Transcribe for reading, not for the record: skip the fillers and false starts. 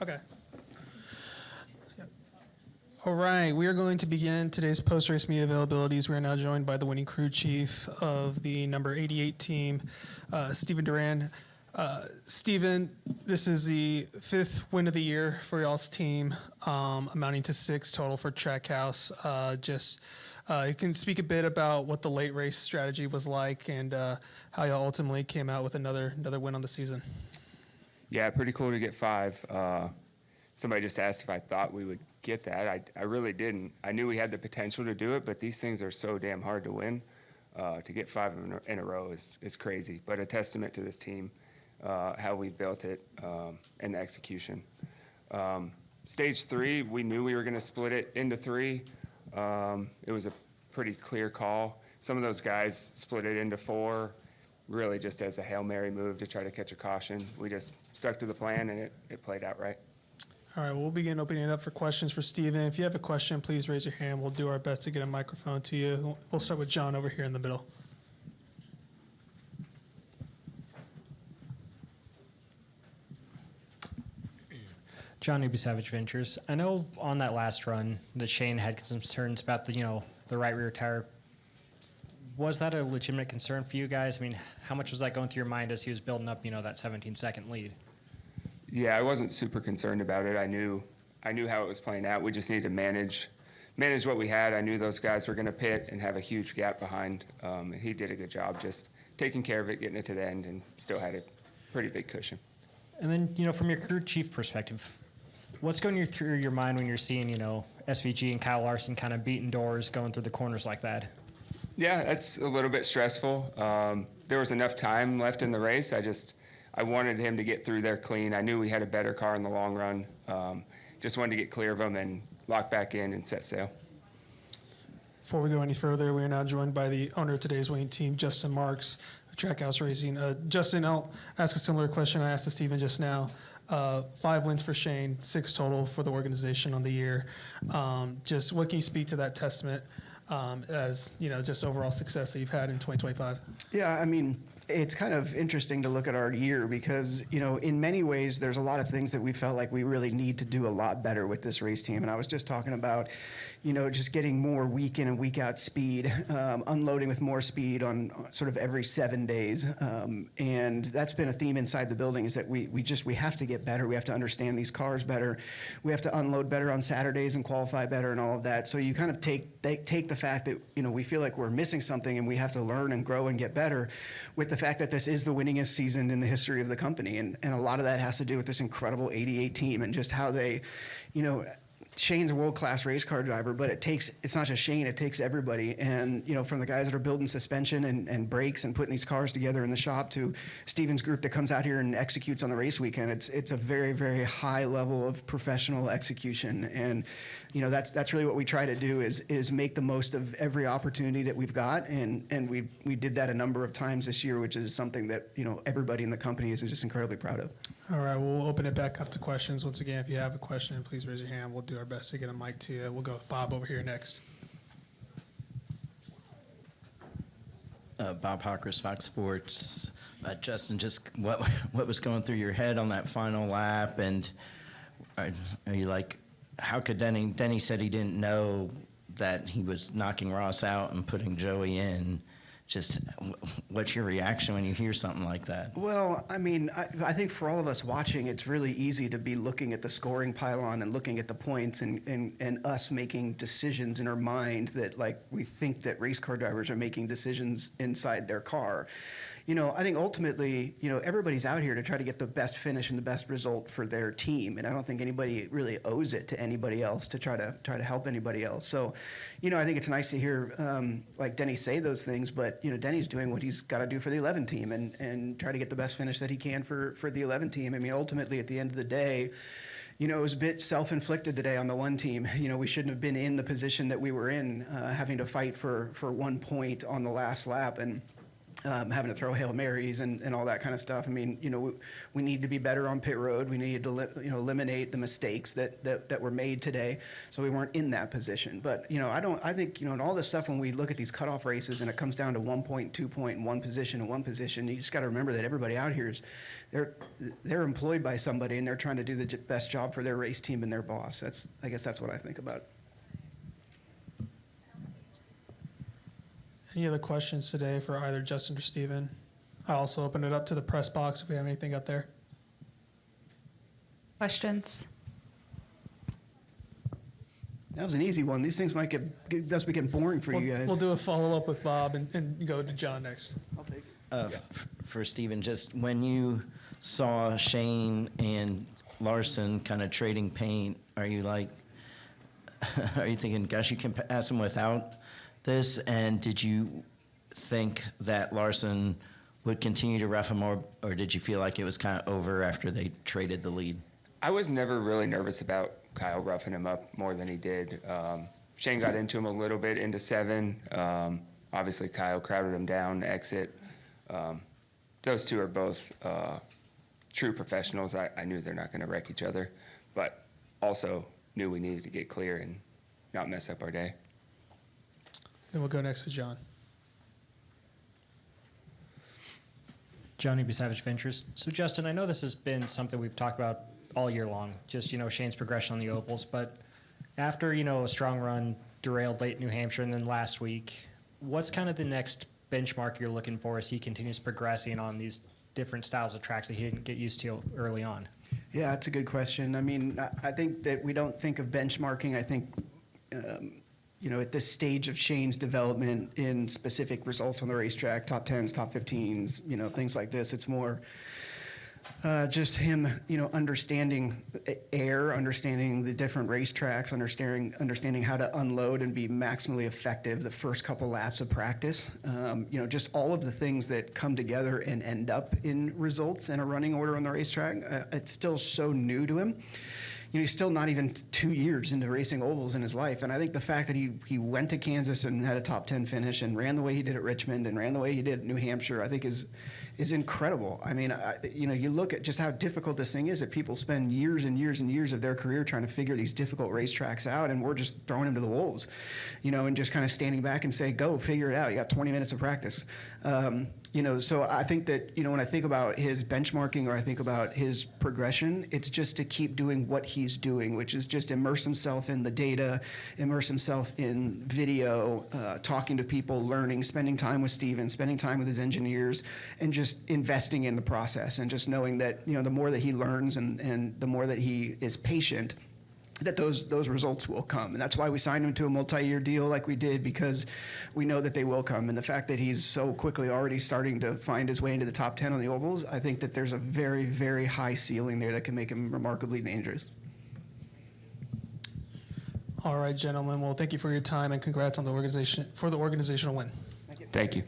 Okay. Yep. All right, we are going to begin today's post-race media availabilities. We are now joined by the winning crew chief of the number 88 team, Stephen Doran. Stephen, this is the 5th win of the year for y'all's team, amounting to 6 total for Trackhouse. You can speak a bit about what the late race strategy was like and how y'all ultimately came out with another win on the season. Yeah, pretty cool to get 5. Somebody just asked if I thought we would get that. I really didn't. I knew we had the potential to do it, but these things are so damn hard to win. To get 5 in a row is crazy, but a testament to this team, how we built it, and the execution. Stage 3, we knew we were going to split it into 3. It was a pretty clear call. Some of those guys split it into 4, really just as a Hail Mary move to try to catch a caution. We just stuck to the plan, and it played out right. All right, we'll begin opening it up for questions for Stephen. If you have a question, please raise your hand. We'll do our best to get a microphone to you. We'll start with John over here in the middle. John Newby, Savage Ventures. I know on that last run that Shane had some concerns about the right rear tire. Was that a legitimate concern for you guys? I mean, how much was that going through your mind as he was building up, that 17-second lead? Yeah, I wasn't super concerned about it. I knew how it was playing out. We just needed to manage what we had. I knew those guys were going to pit and have a huge gap behind. And he did a good job just taking care of it, getting it to the end, and still had a pretty big cushion. And then, from your crew chief perspective, what's going through your mind when you're seeing, SVG and Kyle Larson kind of beating doors going through the corners like that? Yeah, that's a little bit stressful. There was enough time left in the race. I wanted him to get through there clean. I knew we had a better car in the long run. Just wanted to get clear of him and lock back in and set sail. Before we go any further, we are now joined by the owner of today's winning team, Justin Marks of Trackhouse Racing. Justin, I'll ask a similar question I asked to Stephen just now. 5 wins for Shane, 6 total for the organization on the year. Just what can you speak to that testament as just overall success that you've had in 2025? Yeah, I mean, it's kind of interesting to look at our year because, in many ways, there's a lot of things that we felt like we really need to do a lot better with this race team. And I was just talking about, just getting more week in and week out speed, unloading with more speed on sort of every 7 days. And that's been a theme inside the building is that we have to get better. We have to understand these cars better. We have to unload better on Saturdays and qualify better and all of that. So you kind of take the fact that, we feel like we're missing something and we have to learn and grow and get better with the fact that this is the winningest season in the history of the company. And a lot of that has to do with this incredible 88 team and just how they, Shane's a world-class race car driver, but it's not just Shane, it takes everybody. And, from the guys that are building suspension and brakes and putting these cars together in the shop to Stephen's group that comes out here and executes on the race weekend, it's a very, very high level of professional execution. And, that's really what we try to do is make the most of every opportunity that we've got. And we did that a number of times this year, which is something that, everybody in the company is just incredibly proud of. All right, we'll open it back up to questions. Once again, if you have a question, please raise your hand. We'll do our best to get a mic to you. We'll go with Bob over here next. Bob Hawkers, Fox Sports. Justin, just what was going through your head on that final lap, and are you like, how could Denny? Denny said he didn't know that he was knocking Ross out and putting Joey in. Just what's your reaction when you hear something like that? Well, I mean, I think for all of us watching, it's really easy to be looking at the scoring pylon and looking at the points and us making decisions in our mind that, like, we think that race car drivers are making decisions inside their car. I think ultimately, everybody's out here to try to get the best finish and the best result for their team. And I don't think anybody really owes it to anybody else to try to help anybody else. So, I think it's nice to hear, like Denny say those things, but, Denny's doing what he's got to do for the 11 team and try to get the best finish that he can for the 11 team. I mean, ultimately, at the end of the day, it was a bit self-inflicted today on the one team. We shouldn't have been in the position that we were in, having to fight for 1 point on the last lap. And having to throw Hail Marys and all that kind of stuff. I mean, we need to be better on pit road. We need to eliminate the mistakes that were made today, so we weren't in that position. But I think in all this stuff, when we look at these cutoff races and it comes down to 1 point, 2 point, one position and one position, you just got to remember that everybody out here they're employed by somebody, and they're trying to do the best job for their race team and their boss. I guess that's what I think about it. Any other questions today for either Justin or Stephen? I'll also open it up to the press box if we have anything up there. Questions? That was an easy one. These things might be getting boring for you guys. We'll do a follow-up with Bob and go to John next. I'll take it. For Stephen, just when you saw Shane and Larson kind of trading paint, are you thinking, gosh, you can pass him without this? And did you think that Larson would continue to rough him, or did you feel like it was kind of over after they traded the lead? I was never really nervous about Kyle roughing him up more than he did. Shane got into him a little bit into 7. Obviously, Kyle crowded him down, exit. Those two are both true professionals. I knew they're not going to wreck each other, but also knew we needed to get clear and not mess up our day. Then we'll go next to John. Johnny B. Savage Ventures. So, Justin, I know this has been something we've talked about all year long, just, Shane's progression on the ovals. But after, a strong run, derailed late New Hampshire, and then last week, what's kind of the next benchmark you're looking for as he continues progressing on these different styles of tracks that he didn't get used to early on? Yeah, that's a good question. I mean, I think that we don't think of benchmarking. I think, at this stage of Shane's development in specific results on the racetrack, top 10s, top 15s, things like this, it's more just him, understanding air, understanding the different racetracks, understanding how to unload and be maximally effective the first couple laps of practice. Just all of the things that come together and end up in results in a running order on the racetrack. It's still so new to him. He's still not even 2 years into racing ovals in his life. And I think the fact that he went to Kansas and had a top 10 finish and ran the way he did at Richmond and ran the way he did at New Hampshire, I think is incredible. I mean, you look at just how difficult this thing is, that people spend years and years and years of their career trying to figure these difficult racetracks out, and we're just throwing them to the wolves, and just kind of standing back and say, go, figure it out. You got 20 minutes of practice. So I think that, when I think about his benchmarking or I think about his progression, it's just to keep doing what he's doing, which is just immerse himself in the data, immerse himself in video, talking to people, learning, spending time with Stephen, spending time with his engineers, and just investing in the process, and just knowing that, the more that he learns and the more that he is patient, that those results will come. And that's why we signed him to a multi-year deal like we did, because we know that they will come. And the fact that he's so quickly already starting to find his way into the top 10 on the ovals, I think that there's a very, very high ceiling there that can make him remarkably dangerous. All right, gentlemen. Well, thank you for your time, and congrats on the organizational win. Thank you.